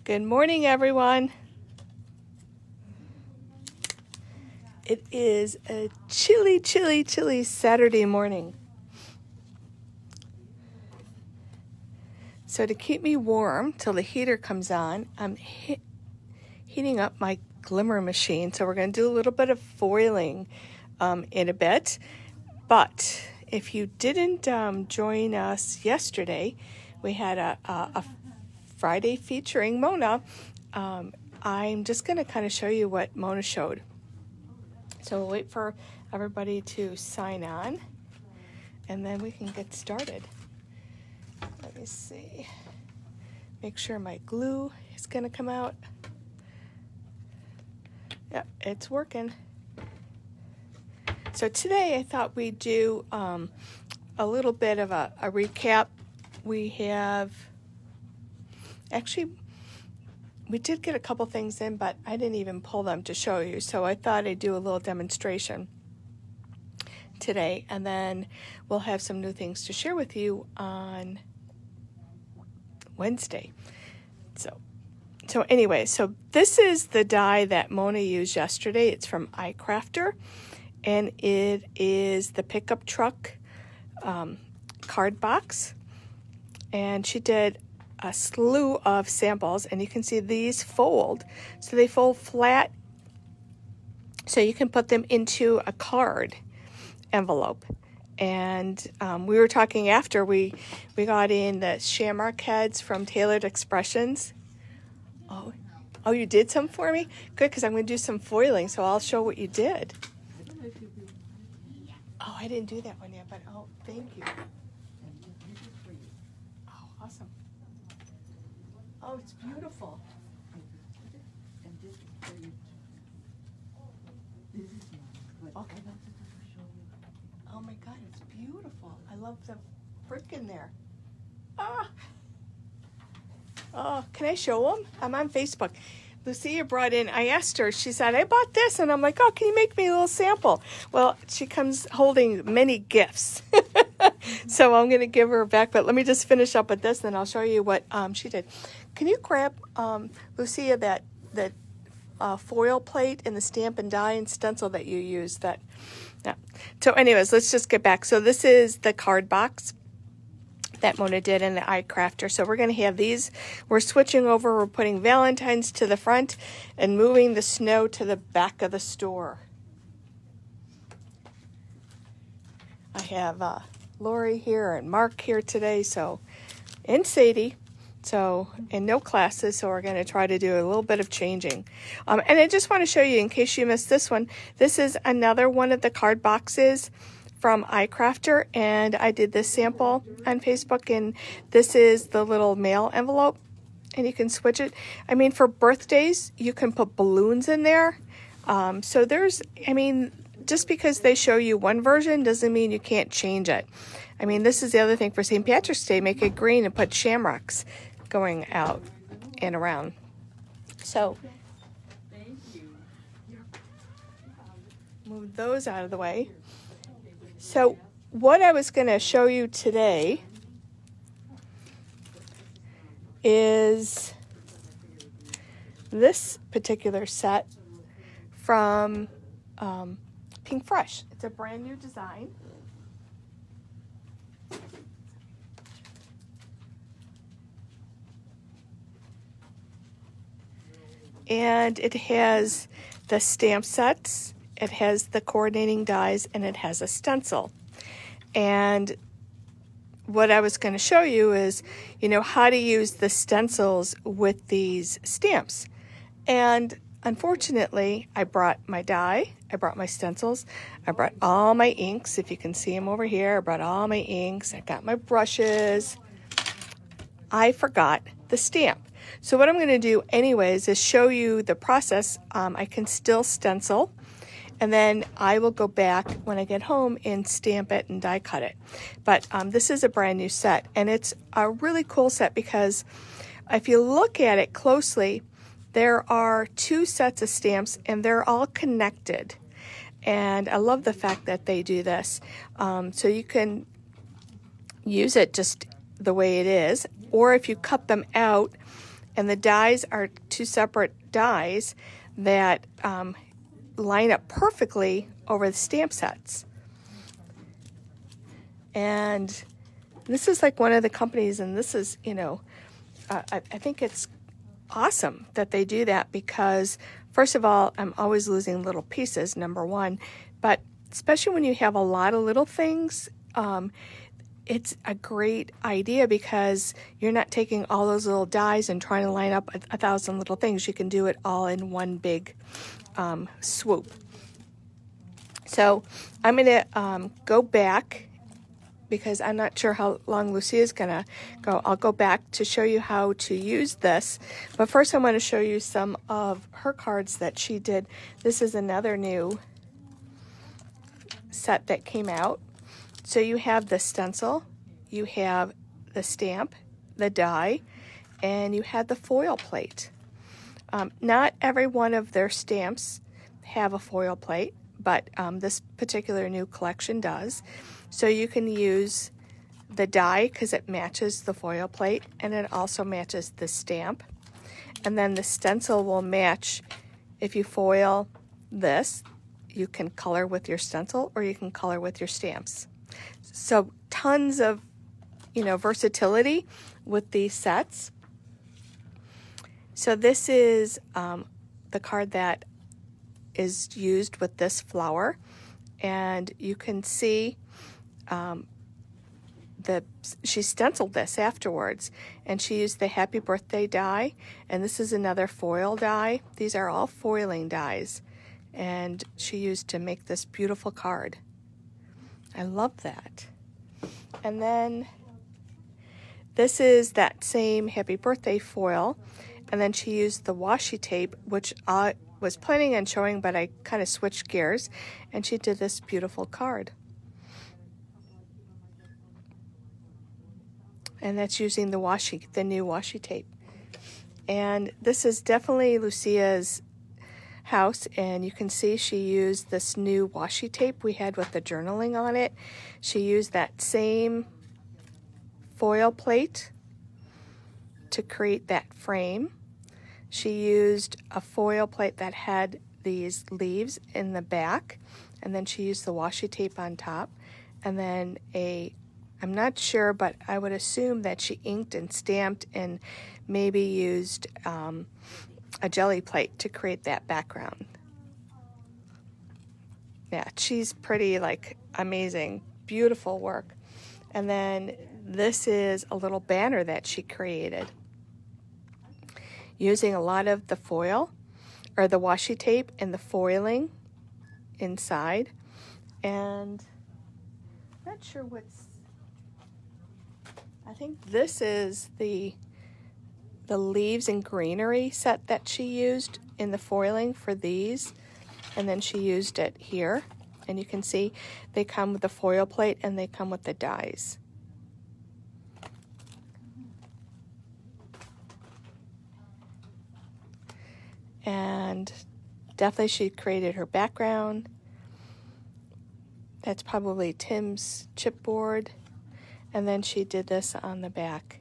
Good morning, everyone. It is a chilly Saturday morning. So to keep me warm till the heater comes on, I'm heating up my glimmer machine. So we're going to do a little bit of foiling in a bit. But if you didn't join us yesterday, we had a Friday featuring Mona. I'm just going to kind of show you what Mona showed. So we'll wait for everybody to sign on, and then we can get started. Let me see. Make sure my glue is going to come out. Yep, it's working. So today I thought we'd do a little bit of a recap. We did get a couple things in, but I didn't even pull them to show you. So I thought I'd do a little demonstration today, and then we'll have some new things to share with you on Wednesday. So anyway, so this is the die that Mona used yesterday. It's from iCrafter, and it is the pickup truck card box. And she did a slew of samples, and you can see these fold. So they fold flat, so you can put them into a card envelope. And we were talking after we got in the shamrock heads from Tailored Expressions. Oh, you did some for me? Good, because I'm going to do some foiling, so I'll show what you did. Oh, I didn't do that one yet, but oh, thank you. Oh, awesome. Oh, it's beautiful. Okay. Oh my God, it's beautiful. I love the brick in there. Ah. Oh, can I show them? I'm on Facebook. Lucia brought in, I asked her, she said, I bought this. And I'm like, oh, can you make me a little sample? Well, she comes holding many gifts. So I'm going to give her back. But let me just finish up with this, and I'll show you what she did. Can you grab, Lucia, that foil plate and the stamp and die and stencil that you used? Yeah. So anyways, let's just get back. So this is the card box that Mona did in the iCrafter. So we're going to have these. We're switching over. We're putting Valentine's to the front and moving the snow to the back of the store. I have Lori here and Mark here today, and Sadie. And no classes, so we're going to try to do a little bit of changing. And I just want to show you, in case you missed this one, this is another one of the card boxes from iCrafter, and I did this sample on Facebook, and this is the little mail envelope, and you can switch it. I mean, for birthdays, you can put balloons in there. So just because they show you one version doesn't mean you can't change it. I mean, this is the other thing for St. Patrick's Day. Make it green and put shamrocks going out and around. So move those out of the way. So what I was going to show you today is this particular set from Pink Fresh. It's a brand new design. And it has the stamp sets, it has the coordinating dies, and it has a stencil. And what I was going to show you is, how to use the stencils with these stamps. And unfortunately, I brought my die, I brought my stencils, I brought all my inks. If you can see them over here, I brought all my inks, I got my brushes. I forgot the stamp. So what I'm going to do anyways is show you the process. I can still stencil, and then I will go back when I get home and stamp it and die cut it. But this is a brand new set, and it's a really cool set because if you look at it closely, there are two sets of stamps, and they're all connected. And I love the fact that they do this. So you can use it just the way it is, or if you cut them out And the dies are two separate dies that line up perfectly over the stamp sets. And this is like one of the companies, and this is, you know, I think it's awesome that they do that because, first of all, I'm always losing little pieces, number one, but especially when you have a lot of little things, it's a great idea because you're not taking all those little dies and trying to line up a thousand little things. You can do it all in one big swoop. So I'm going to go back because I'm not sure how long Lucia's going to go. I'll go back to show you how to use this. But first I want to show you some of her cards that she did. This is another new set that came out. So you have the stencil, you have the stamp, the die, and you have the foil plate. Not every one of their stamps have a foil plate, but this particular new collection does. So you can use the die because it matches the foil plate and it also matches the stamp. And then the stencil will match. If you foil this, you can color with your stencil or you can color with your stamps. So tons of, you know, versatility with these sets. So this is the card that is used with this flower, and you can see she stenciled this afterwards, and she used the happy birthday die, and this is another foil die. These are all foiling dies, and she used to make this beautiful card. I love that. And then this is that same happy birthday foil, and then she used the washi tape, which I was planning on showing, but I kind of switched gears, and she did this beautiful card. And that's using the new washi tape. And this is definitely Lucia's house, and you can see she used this new washi tape we had with the journaling on it. She used that same foil plate to create that frame. She used a foil plate that had these leaves in the back, and then she used the washi tape on top, and then I'm not sure, but I would assume that she inked and stamped and maybe used a jelly plate to create that background. Yeah, she's pretty, like, amazing, beautiful work. And then this is a little banner that she created using a lot of the foil, or the washi tape and the foiling inside. And I'm not sure I think this is the leaves and greenery set that she used in the foiling for these, and then she used it here, and you can see they come with the foil plate and they come with the dies. And definitely she created her background. That's probably Tim's chipboard. And then she did this on the back.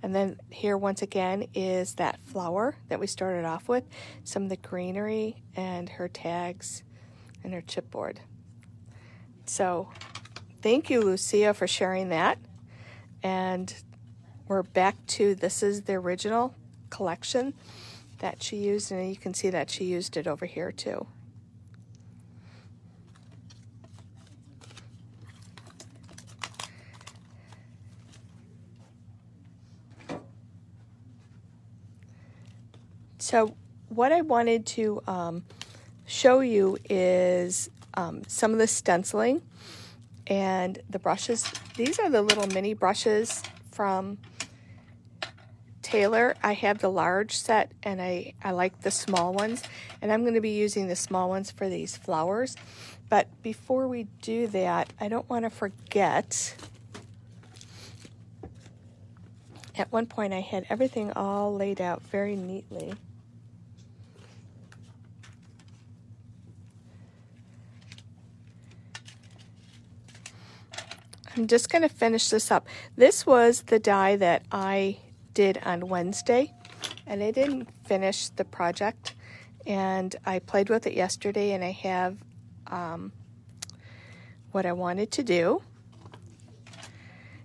And then here once again is that flower that we started off with, some of the greenery and her tags and her chipboard. So thank you, Lucia, for sharing that. And we're back to, this is the original collection that she used, and you can see that she used it over here too. So what I wanted to show you is some of the stenciling and the brushes. These are the little mini brushes from Taylor. I have the large set, and I like the small ones, and I'm going to be using the small ones for these flowers. But before we do that, I don't want to forget, at one point I had everything all laid out very neatly. I'm just going to finish this up. This was the die that I did on Wednesday, and I didn't finish the project. And I played with it yesterday, and I have what I wanted to do.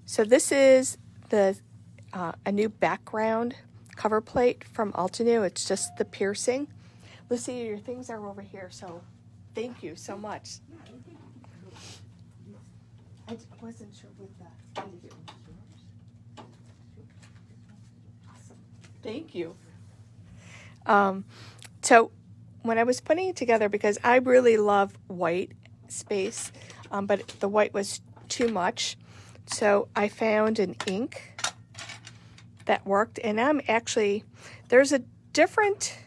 So this is the a new background cover plate from Altenew. It's just the piercing. Lucy, your things are over here, so thank you so much. I wasn't sure with that. Awesome. Thank you. So when I was putting it together, because I really love white space, but the white was too much, so I found an ink that worked. And there's a different,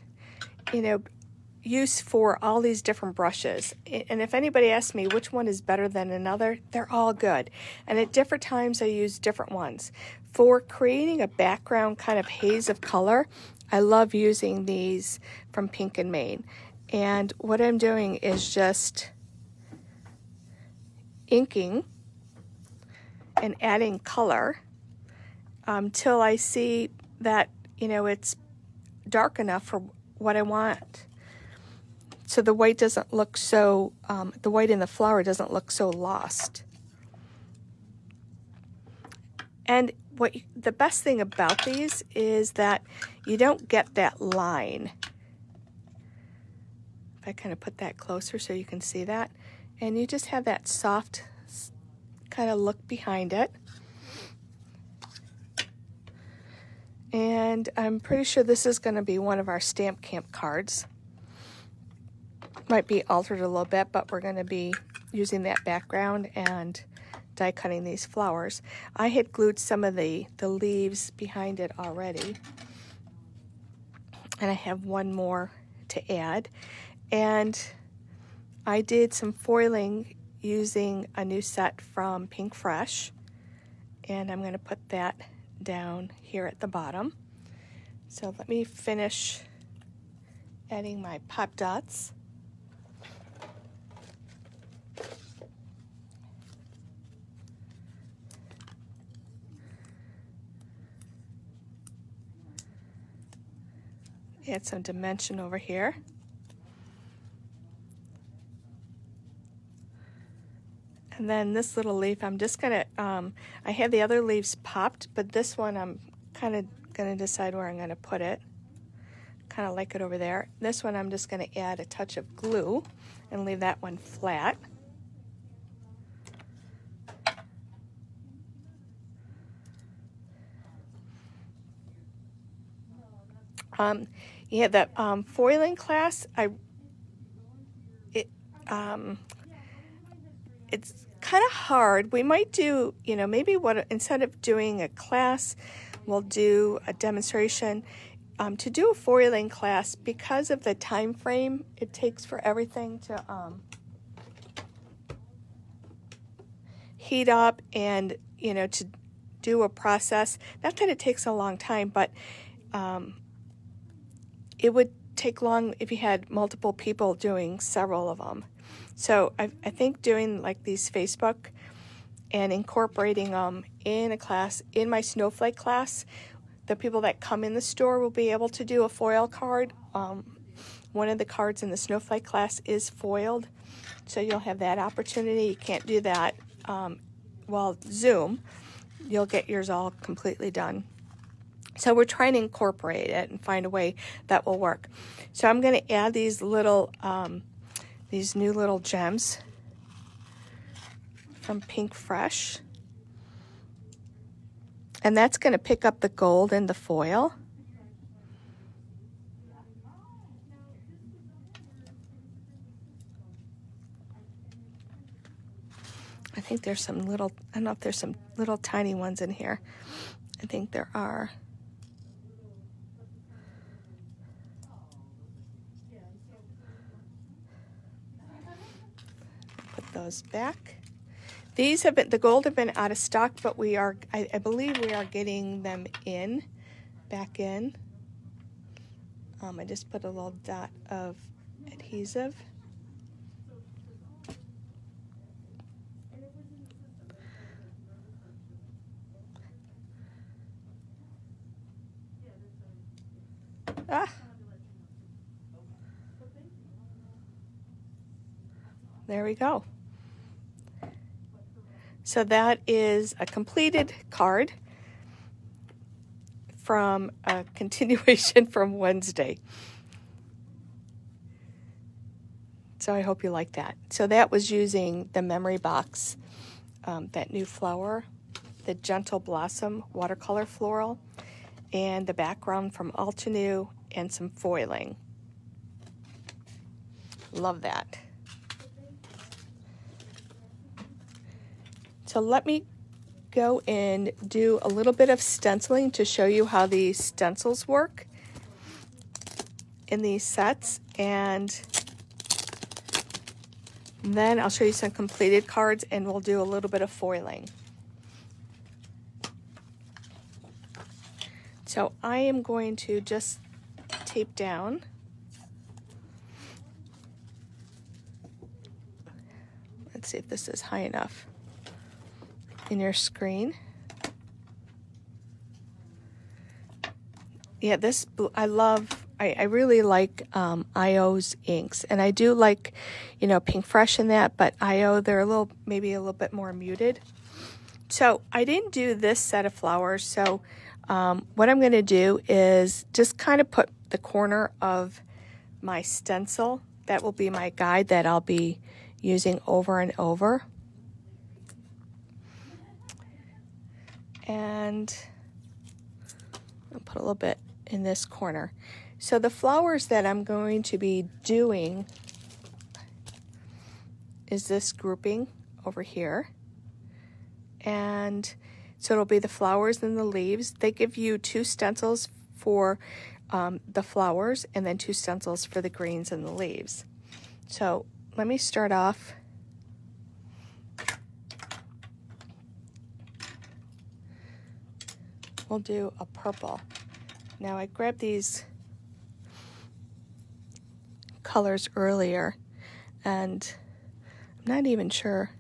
use for all these different brushes. And if anybody asks me which one is better than another, they're all good. And at different times I use different ones. For creating a background kind of haze of color, I love using these from Pink and Main. And what I'm doing is just inking and adding color till I see that, it's dark enough for what I want. So the white doesn't look so, the white in the flower doesn't look so lost. And the best thing about these is that you don't get that line. If I kind of put that closer so you can see that. And you just have that soft kind of look behind it. And I'm pretty sure this is going to be one of our Stamp Camp cards. Might be altered a little bit, but we're going to be using that background and die cutting these flowers. I had glued some of the leaves behind it already. And I have one more to add. And I did some foiling using a new set from Pink Fresh. And I'm going to put that down here at the bottom. So let me finish adding my pop dots. Add some dimension over here. And then this little leaf, I'm just gonna, I have the other leaves popped, but this one I'm kind of gonna decide where I'm gonna put it. Kind of like it over there. This one I'm just gonna add a touch of glue and leave that one flat. Yeah, the foiling class, it's kind of hard. We might do, maybe instead of doing a class, we'll do a demonstration. To do a foiling class, because of the time frame it takes for everything to heat up and, to do a process, not that it takes a long time, but it would take long if you had multiple people doing several of them. So I think doing like these Facebook and incorporating them in a class, in my snowflake class, the people that come in the store will be able to do a foil card. One of the cards in the snowflake class is foiled, so you'll have that opportunity. You can't do that while Zoom. You'll get yours all completely done. So we're trying to incorporate it and find a way that will work. So I'm going to add these little, these new little gems from Pink Fresh. And that's going to pick up the gold in the foil. I think there's some little, I don't know if there's some little tiny ones in here. I think there are. Put those back. These have been, the gold have been out of stock, but we are, I believe we are getting them back in. I just put a little dot of adhesive. Ah. There we go. So that is a completed card from a continuation from Wednesday. So I hope you like that. So that was using the memory box, that new flower, the Gentle Blossom watercolor floral, and the background from Altenew, and some foiling. Love that. So let me go and do a little bit of stenciling to show you how these stencils work in these sets, and then I'll show you some completed cards, and we'll do a little bit of foiling. So I am going to just tape down. Let's see if this is high enough in your screen. Yeah, this I love. I really like IO's inks, and I do like, Pink Fresh in that, but IO, they're maybe a little bit more muted. So I didn't do this set of flowers, so what I'm going to do is just kind of put the corner of my stencil. That will be my guide that I'll be using over and over. And I'll put a little bit in this corner. So the flowers that I'm going to be doing is this grouping over here. And so it'll be the flowers and the leaves. They give you 2 stencils for the flowers, and then 2 stencils for the greens and the leaves. So let me start off. We'll do a purple. Now I grabbed these colors earlier, and I'm not even sure.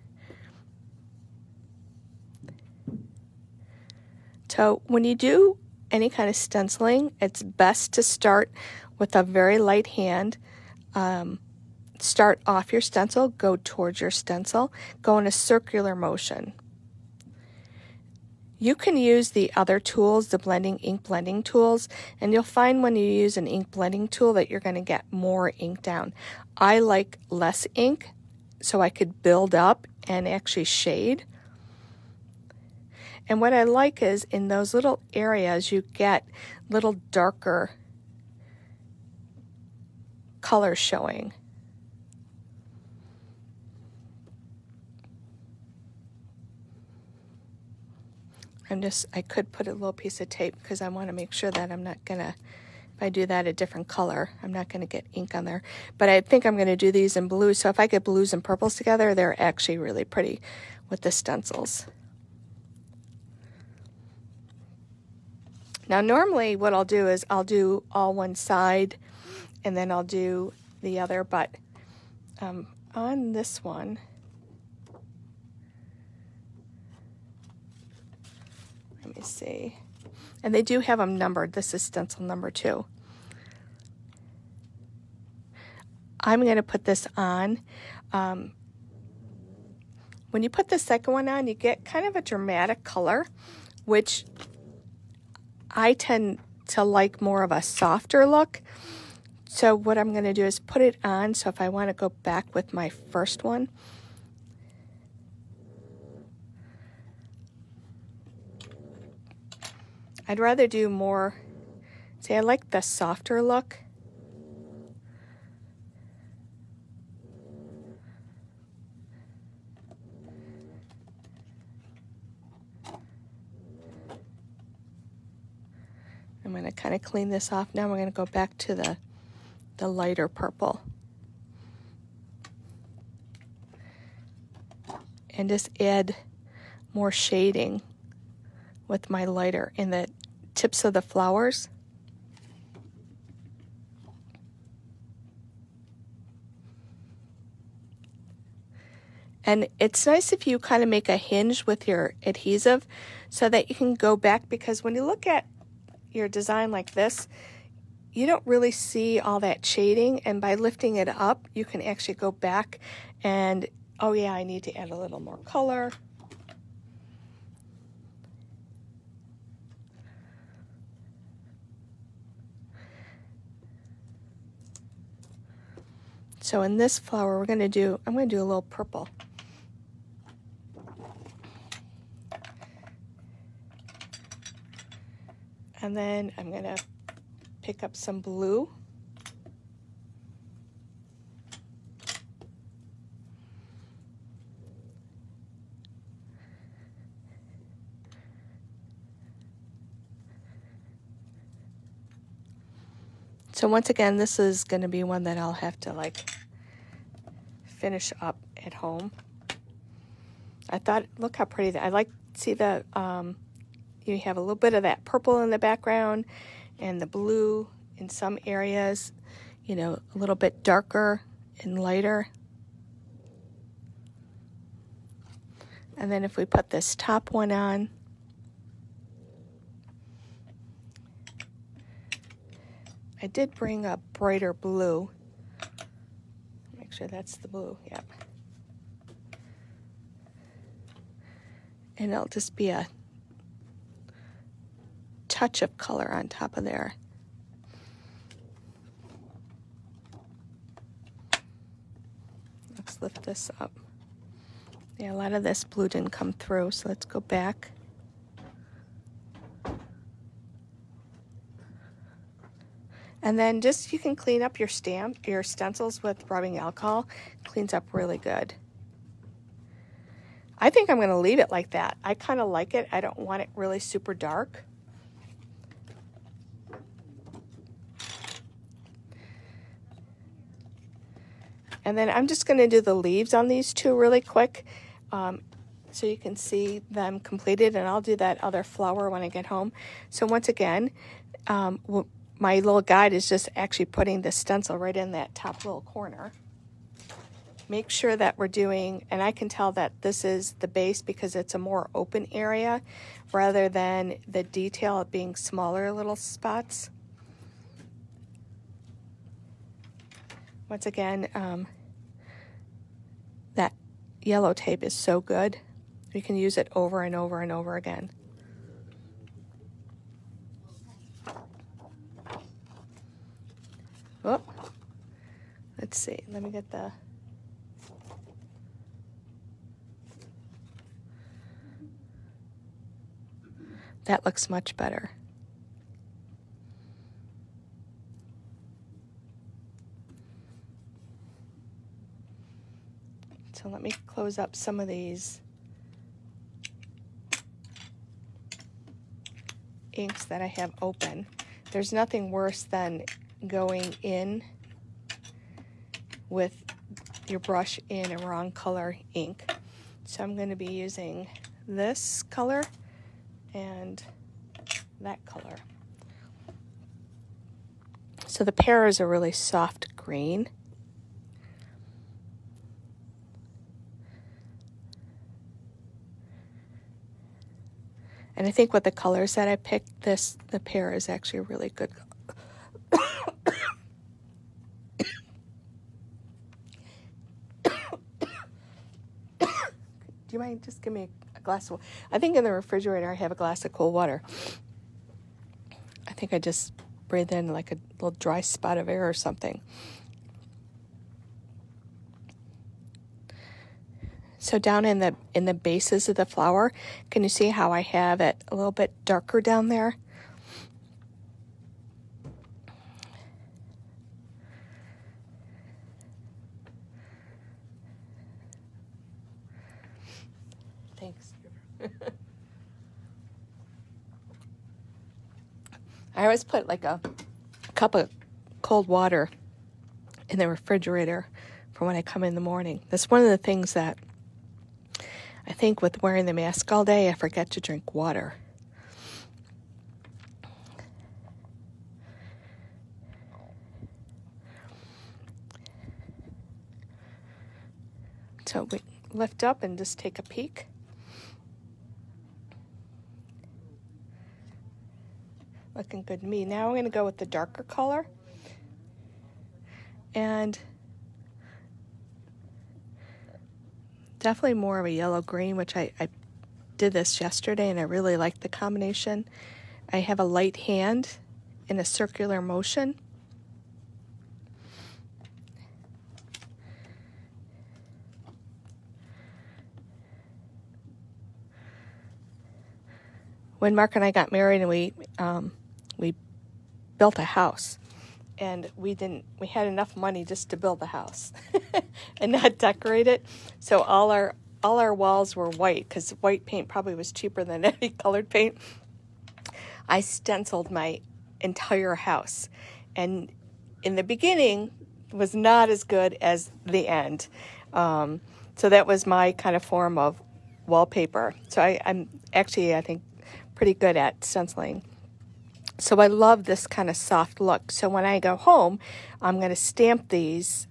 So when you do any kind of stenciling, it's best to start with a very light hand. Start off your stencil, go towards your stencil, go in a circular motion. You can use the other tools, the ink blending tools, and you'll find when you use an ink blending tool that you're going to get more ink down. I like less ink so I could build up and actually shade. And what I like is in those little areas you get little darker colors showing. I could put a little piece of tape because I want to make sure that I'm not going to, if I do that a different color, I'm not going to get ink on there. But I think I'm going to do these in blue. So if I get blues and purples together, they're actually really pretty with the stencils. Now normally what I'll do is I'll do all one side and then I'll do the other, but on this one, let me see, and they do have them numbered. This is stencil number 2. I'm going to put this on. When you put the second one on, you get kind of a dramatic color, which I tend to like more of a softer look. So what I'm going to do is put it on. So if I want to go back with my first one, I'd rather do more, see, I like the softer look. I'm going to kind of clean this off. Now we're going to go back to the lighter purple. And just add more shading with my lighter in the tips of the flowers. And it's nice if you kind of make a hinge with your adhesive so that you can go back, because when you look at your design like this, you don't really see all that shading, and by lifting it up, you can actually go back and, oh yeah, I need to add a little more color. So in this flower, I'm going to do a little purple. And then I'm going to pick up some blue. So once again, this is going to be one that I'll have to like finish up at home. I thought, look how pretty that, I like to see the, you have a little bit of that purple in the background and the blue in some areas, you know, a little bit darker and lighter. And then if we put this top one on, I did bring a brighter blue. Make sure that's the blue, yep. And it'll just be a touch of color on top of there. Let's lift this up. Yeah, a lot of this blue didn't come through, so let's go back. And then just, you can clean up your stencils with rubbing alcohol. Cleans up really good. I think I'm going to leave it like that. I kind of like it. I don't want it really super dark. And then I'm just going to do the leaves on these two really quick so you can see them completed, and I'll do that other flower when I get home. So once again, my little guide is just actually putting the stencil right in that top little corner. Make sure that we're doing, and I can tell that this is the base because it's a more open area rather than the detail being smaller little spots. Once again, that yellow tape is so good. You can use it over and over and over again. Oh, let's see. Let me get the... That looks much better. So let me close up some of these inks that I have open. There's nothing worse than going in with your brush in a wrong color ink. So I'm going to be using this color and that color. So the pear is a really soft green. And I think with the colors that I picked, the pear is actually a really good color. Do you mind just give me a glass of water? I think in the refrigerator I have a glass of cold water. I think I just breathed in like a little dry spot of air or something. So down in the bases of the flower, can you see how I have it a little bit darker down there? Thanks. I always put like a cup of cold water in the refrigerator for when I come in the morning. That's one of the things that I think with wearing the mask all day, I forget to drink water. So we lift up and just take a peek. looking good to me. Now I'm going to go with the darker color. And definitely more of a yellow-green, which I did this yesterday, and I really like the combination. I have a light hand in a circular motion. When Mark and I got married and we built a house, and we had enough money just to build the house and not decorate it. So all our walls were white, because white paint probably was cheaper than any colored paint. I stenciled my entire house, and in the beginning was not as good as the end. So that was my kind of form of wallpaper. So I'm actually, I think, pretty good at stenciling. So I love this kind of soft look. So when I go home, I'm going to stamp these,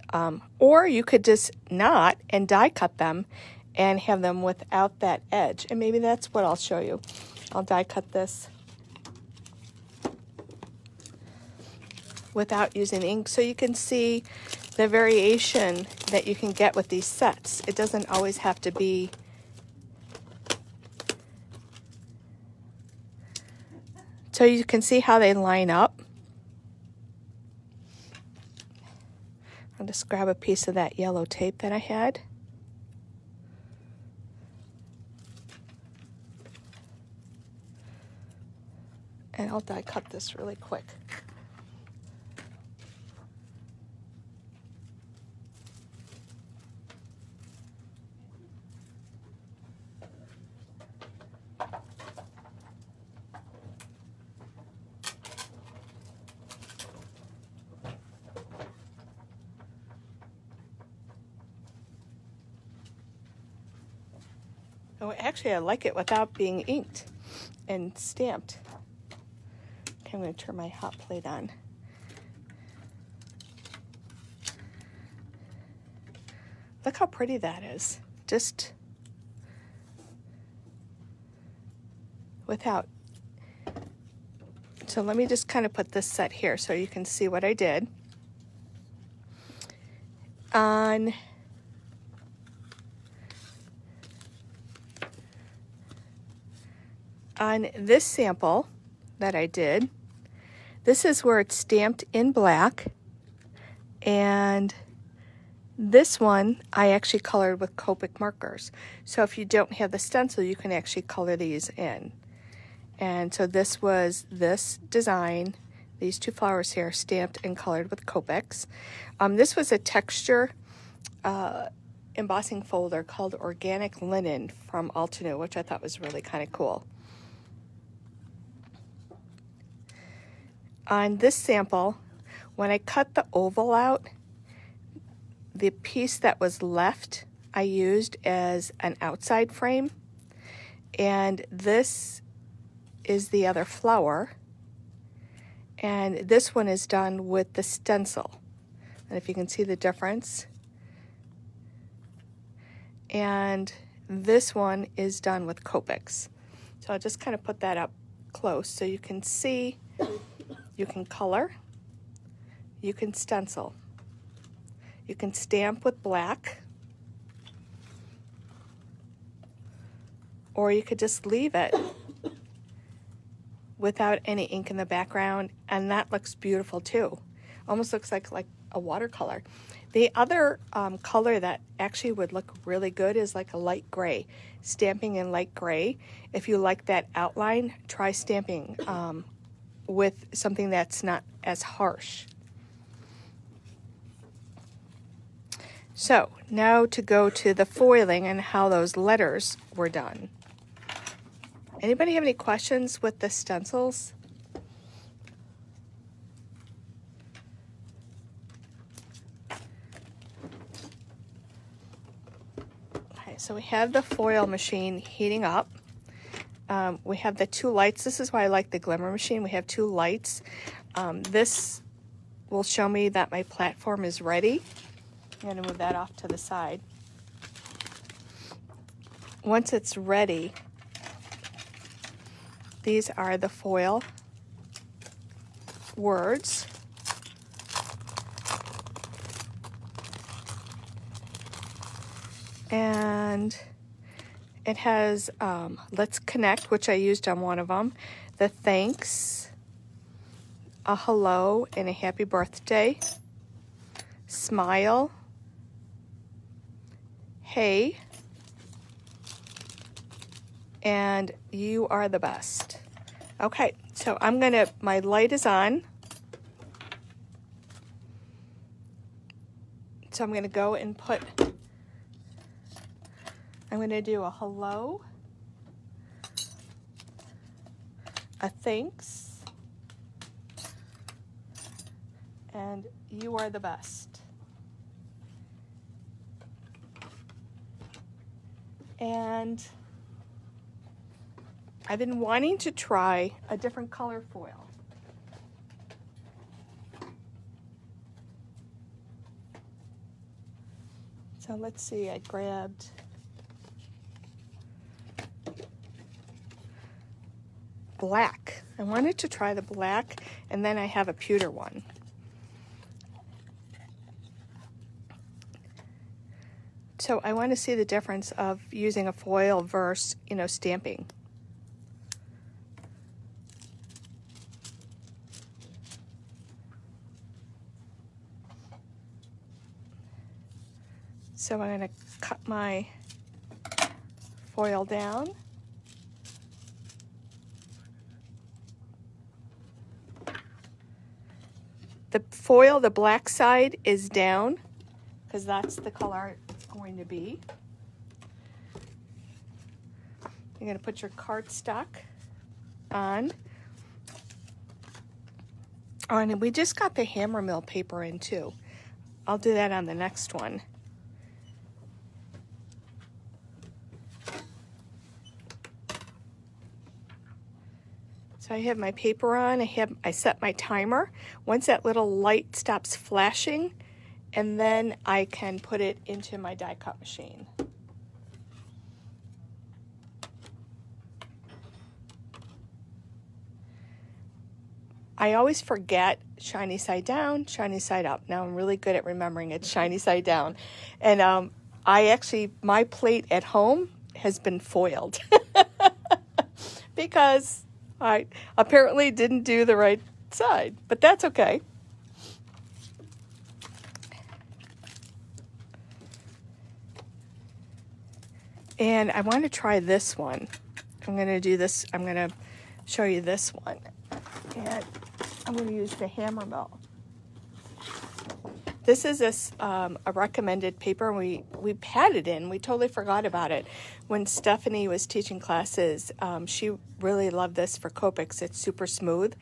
or you could just not and die cut them and have them without that edge. And maybe that's what I'll show you. I'll die cut this without using ink, so you can see the variation that you can get with these sets. It doesn't always have to be so you can see how they line up. I'll just grab a piece of that yellow tape that I had. And I'll die cut this really quick. Oh, actually, I like it without being inked and stamped. Okay, I'm going to turn my hot plate on. Look how pretty that is. Just without. So let me just kind of put this set here so you can see what I did. On this sample that I did, this is where it's stamped in black, and this one I actually colored with Copic markers. So if you don't have the stencil, you can actually color these in. And so this was this design, these two flowers here, stamped and colored with Copics. This was a texture embossing folder called Organic Linen from Altenew, which I thought was really kind of cool. On this sample, when I cut the oval out, the piece that was left I used as an outside frame, and this is the other flower, and this one is done with the stencil. And if you can see the difference, and this one is done with Copics. So I'll just kind of put that up close so you can see. You can color, you can stencil, you can stamp with black, or you could just leave it without any ink in the background, and that looks beautiful too. Almost looks like a watercolor. The other color that actually would look really good is like a light gray. Stamping in light gray. If you like that outline, try stamping with something that's not as harsh. So now to go to the foiling and how those letters were done. Anybody have any questions with the stencils? Okay, so we have the foil machine heating up. We have the two lights. This is why I like the Glimmer machine. We have two lights. This will show me that my platform is ready. I'm going to move that off to the side. Once it's ready, these are the foil words. And it has Let's Connect, which I used on one of them, the thanks, a hello, and a happy birthday, smile, hey, and you are the best. Okay, so my light is on. So I'm gonna go and I'm gonna do a hello, a thanks, and you are the best. And I've been wanting to try a different color foil. So let's see, I grabbed black. I wanted to try the black, and then I have a pewter one. So I want to see the difference of using a foil versus, stamping. So I'm going to cut my foil down. The foil, the black side, is down because that's the color it's going to be. You're going to put your cardstock on. Oh, and we just got the hammer mill paper in too. I'll do that on the next one. So I have my paper on, I set my timer. Once that little light stops flashing, and then I can put it into my die cut machine. I always forget shiny side down, shiny side up. Now I'm really good at remembering it's shiny side down. And my plate at home has been foiled because I apparently didn't do the right side, but that's okay. And I want to try this one. I'm going to do this. I'm going to show you this one. And I'm going to use the hammer mill. This is a recommended paper. We had it in. We totally forgot about it. When Stephanie was teaching classes, she really loved this for Copics. It's super smooth.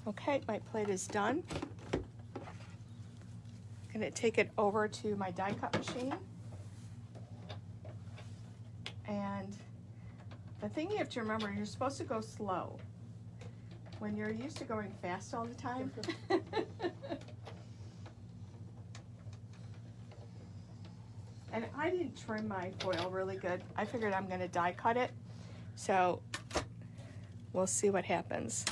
Okay, my plate is done. I'm going to take it over to my die cut machine. And the thing you have to remember, you're supposed to go slow. When you're used to going fast all the time. And I didn't trim my foil really good. I figured I'm going to die cut it. So we'll see what happens.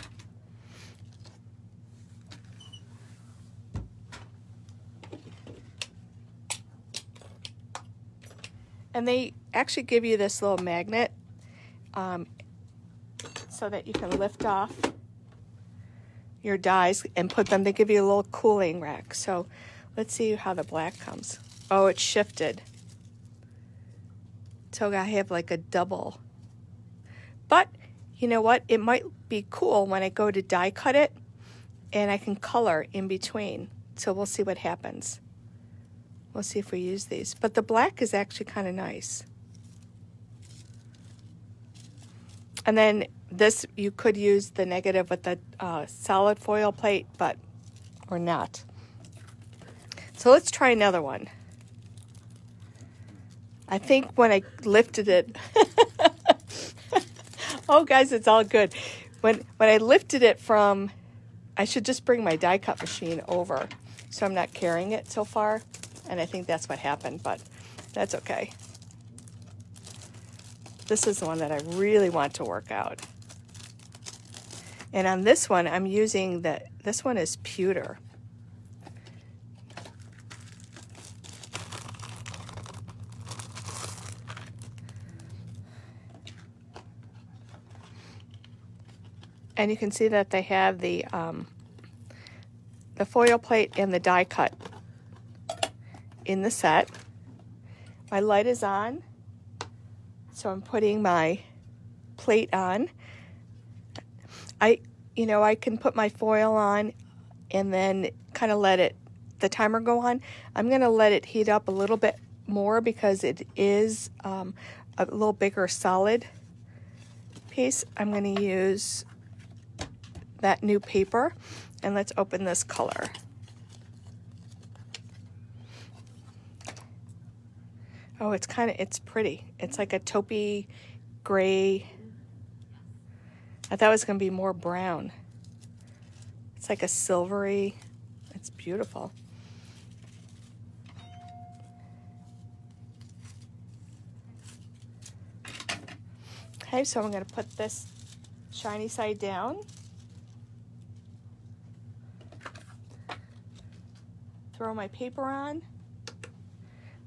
And they actually give you this little magnet so that you can lift off your dies and put them. They give you a little cooling rack. So let's see how the black comes. Oh, it's shifted. So I have like a double. But you know what? It might be cool when I go to die cut it and I can color in between. So we'll see what happens. We'll see if we use these. But the black is actually kind of nice. And then this, you could use the negative with the solid foil plate, or not. So let's try another one. I think when I lifted it, oh guys, it's all good. When I lifted it from, I should just bring my die cut machine over so I'm not carrying it so far, and I think that's what happened, but that's okay. This is the one that I really want to work out. And on this one, I'm using this one is pewter. And you can see that they have the foil plate and the die cut in the set. My light is on, so I'm putting my plate on. I can put my foil on and then kind of let the timer go on. I'm going to let it heat up a little bit more because it is a little bigger solid piece. I'm going to use that new paper, and let's open this color. Oh, it's pretty. It's like a taupey gray. I thought it was going to be more brown. It's like a silvery. It's beautiful. Okay, so I'm going to put this shiny side down. Throw my paper on,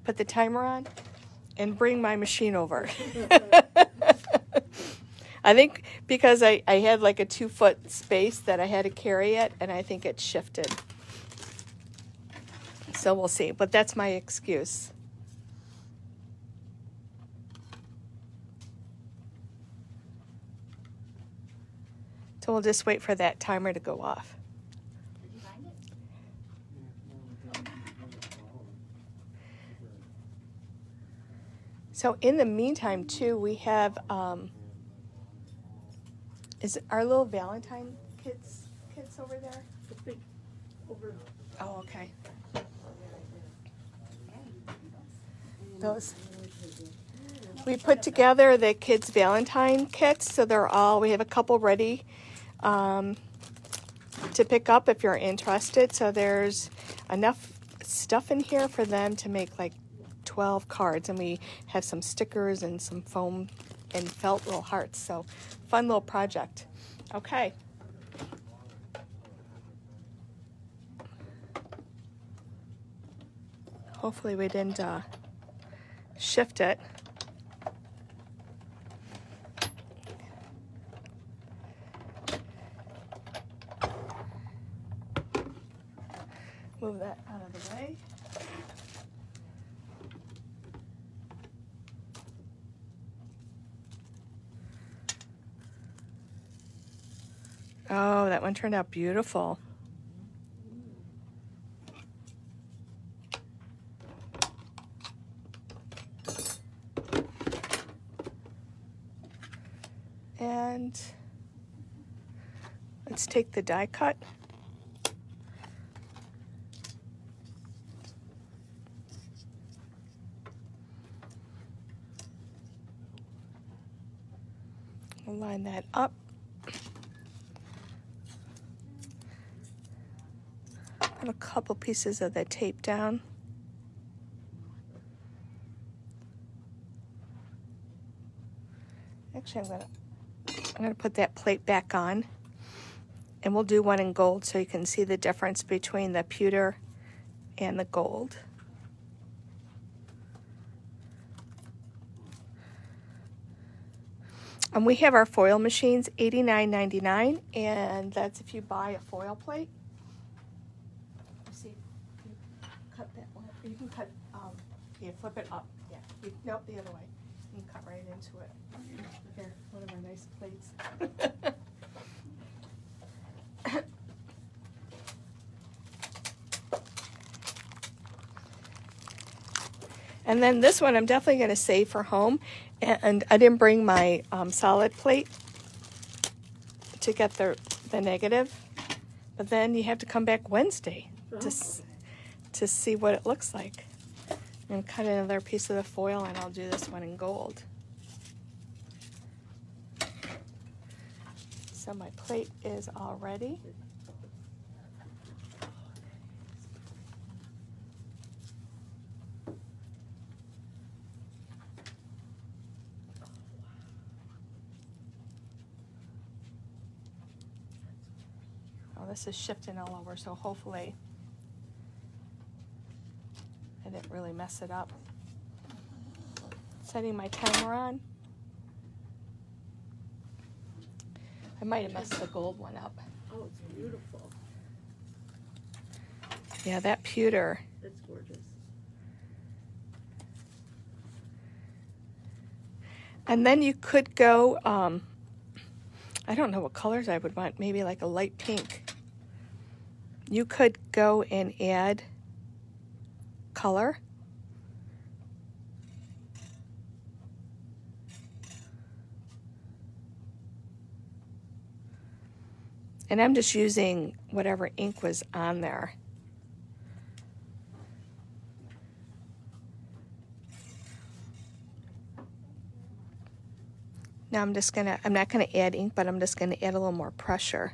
put the timer on, and bring my machine over. I think because I had like a 2-foot space that I had to carry it, and I think it shifted. So we'll see, but that's my excuse. So we'll just wait for that timer to go off. So in the meantime, too, we have, is it our little Valentine kits over there? Oh, okay. Those. We put together the kids' Valentine kits, so we have a couple ready to pick up if you're interested. So there's enough stuff in here for them to make like 12 cards, and we have some stickers and some foam and felt little hearts, so fun little project. Okay. Hopefully we didn't shift it. Move that out of the way. Oh, that one turned out beautiful. And let's take the die cut. We'll line that up. Have a couple pieces of the tape down. Actually, I'm gonna put that plate back on, and we'll do one in gold so you can see the difference between the pewter and the gold. We have our foil machines, $89.99, and that's if you buy a foil plate. See, you cut that one. You can cut. You flip it up. Yeah. Nope, the other way. You can cut right into it. Here, one of our nice plates. And then this one I'm definitely going to save for home. And I didn't bring my solid plate to get the negative. But then you have to come back Wednesday to see what it looks like. And cut another piece of the foil, and I'll do this one in gold. So my plate is all ready. this is shifting all over, so hopefully I didn't really mess it up. Setting my timer on. I might have messed the gold one up. Oh, it's beautiful. Yeah, that pewter. It's gorgeous. And then you could go, I don't know what colors I would want, maybe like a light pink. You could go and add color. And I'm just using whatever ink was on there. Now I'm not gonna add ink, but I'm just gonna add a little more pressure.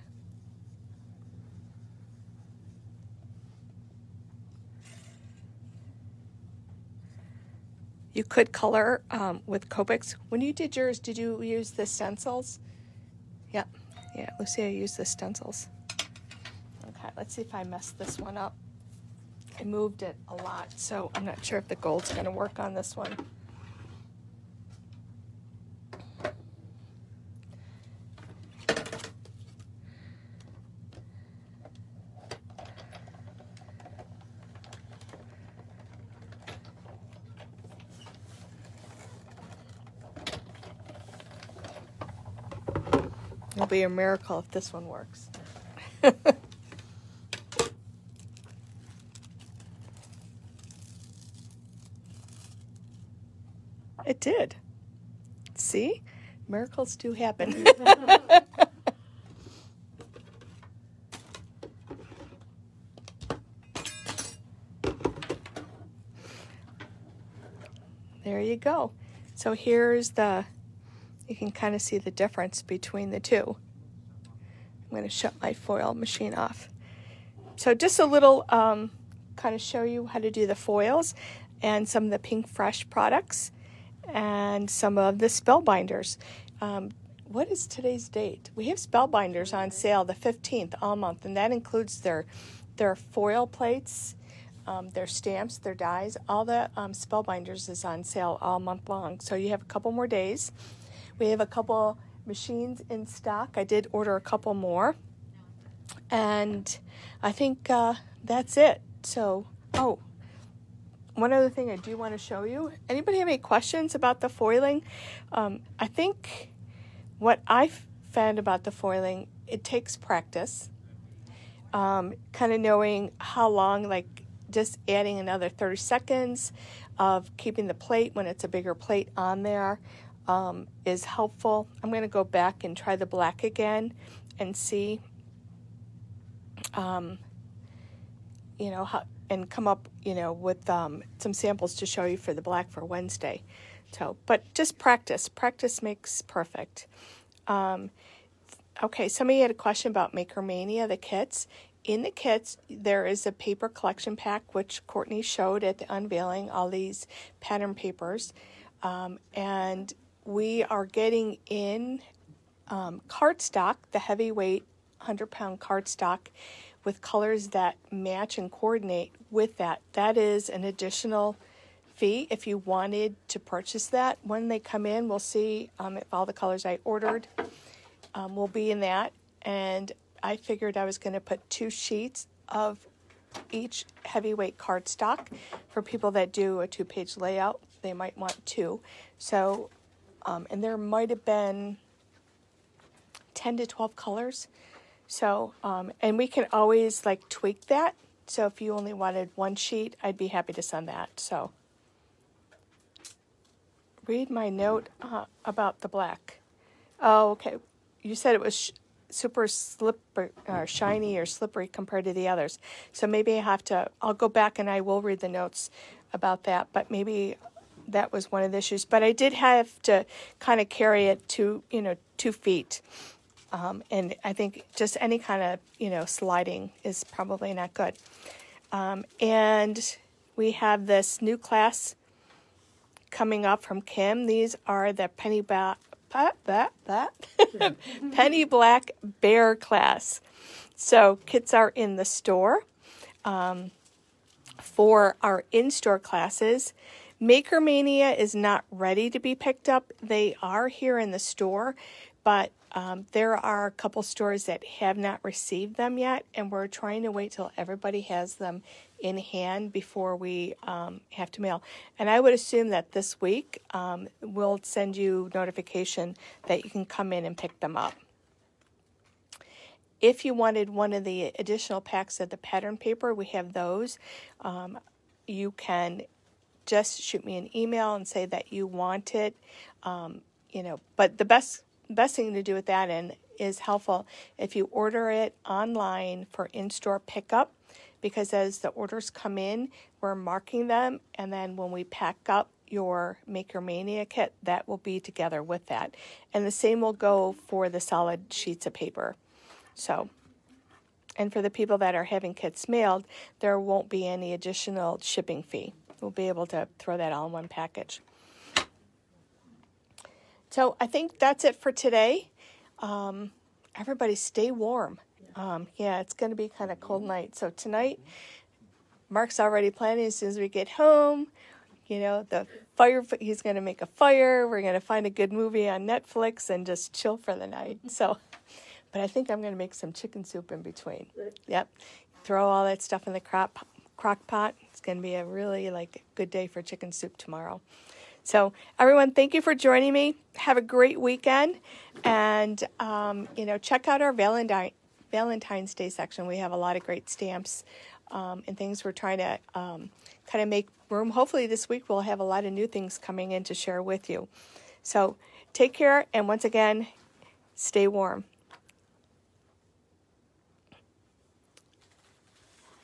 You could color with Copics. When you did yours, did you use the stencils? Yep. Yeah, Lucia used the stencils. Okay, let's see if I messed this one up. I moved it a lot, so I'm not sure if the gold's gonna work on this one. It'll be a miracle if this one works. It did. See? Miracles do happen. There you go. So here's you can kind of see the difference between the two. I'm going to shut my foil machine off. So just a little kind of show you how to do the foils and some of the Pink Fresh products and some of the Spellbinders. What is today's date? We have Spellbinders on sale the 15th all month, and that includes their foil plates, their stamps, their dies. All the Spellbinders is on sale all month long. So you have a couple more days. We have a couple machines in stock. I did order a couple more. And I think that's it. So, oh, one other thing I do want to show you. Anybody have any questions about the foiling? I think what I've found about the foiling, it takes practice. Kind of knowing how long, like just adding another 30 seconds of keeping the plate when it's a bigger plate on there. Is helpful. I'm going to go back and try the black again and see, you know, how, and come up, you know, with some samples to show you for the black for Wednesday. So, but just practice. Practice makes perfect. Okay, somebody had a question about Maker Mania, the kits. In the kits, there is a paper collection pack, which Courtney showed at the unveiling, all these pattern papers. And we are getting in cardstock, the heavyweight 100-pound cardstock with colors that match and coordinate with that. That is an additional fee if you wanted to purchase that. When they come in, we'll see if all the colors I ordered will be in that. And I figured I was going to put 2 sheets of each heavyweight cardstock. For people that do a 2-page layout, they might want 2. So, and there might have been 10 to 12 colors. So, and we can always like tweak that. So if you only wanted 1 sheet, I'd be happy to send that. So read my note about the black. Oh, okay. You said it was super slippery, shiny or slippery compared to the others. So maybe I'll go back and I will read the notes about that, but maybe that was one of the issues. But I did have to kind of carry it to, 2 feet. And I think just any kind of, sliding is probably not good. And we have this new class coming up from Kim. These are the Penny Black Bear class. So kits are in the store. For our in-store classes, Maker Mania is not ready to be picked up. They are here in the store, but there are a couple stores that have not received them yet, and we're trying to wait till everybody has them in hand before we have to mail. And I would assume that this week we'll send you notification that you can come in and pick them up. If you wanted one of the additional packs of the pattern paper, we have those. You can just shoot me an email and say that you want it. But the best thing to do with that and is helpful if you order it online for in-store pickup, because as the orders come in, we're marking them, and then when we pack up your Maker Mania kit, that will be together with that. And the same will go for the solid sheets of paper. So, and for the people that are having kits mailed, there won't be any additional shipping fee. We'll be able to throw that all in one package. So I think that's it for today. Everybody stay warm. It's going to be kind of cold night. So tonight, Mark's already planning as soon as we get home. The fire, he's going to make a fire. We're going to find a good movie on Netflix and just chill for the night. So, but I think I'm going to make some chicken soup in between. Yep. Throw all that stuff in the crock pot. It's going to be a really good day for chicken soup tomorrow. So everyone, thank you for joining me. Have a great weekend. And, check out our Valentine's Day section. We have a lot of great stamps and things. We're trying to kind of make room. Hopefully this week we'll have a lot of new things coming in to share with you. So take care. And once again, stay warm.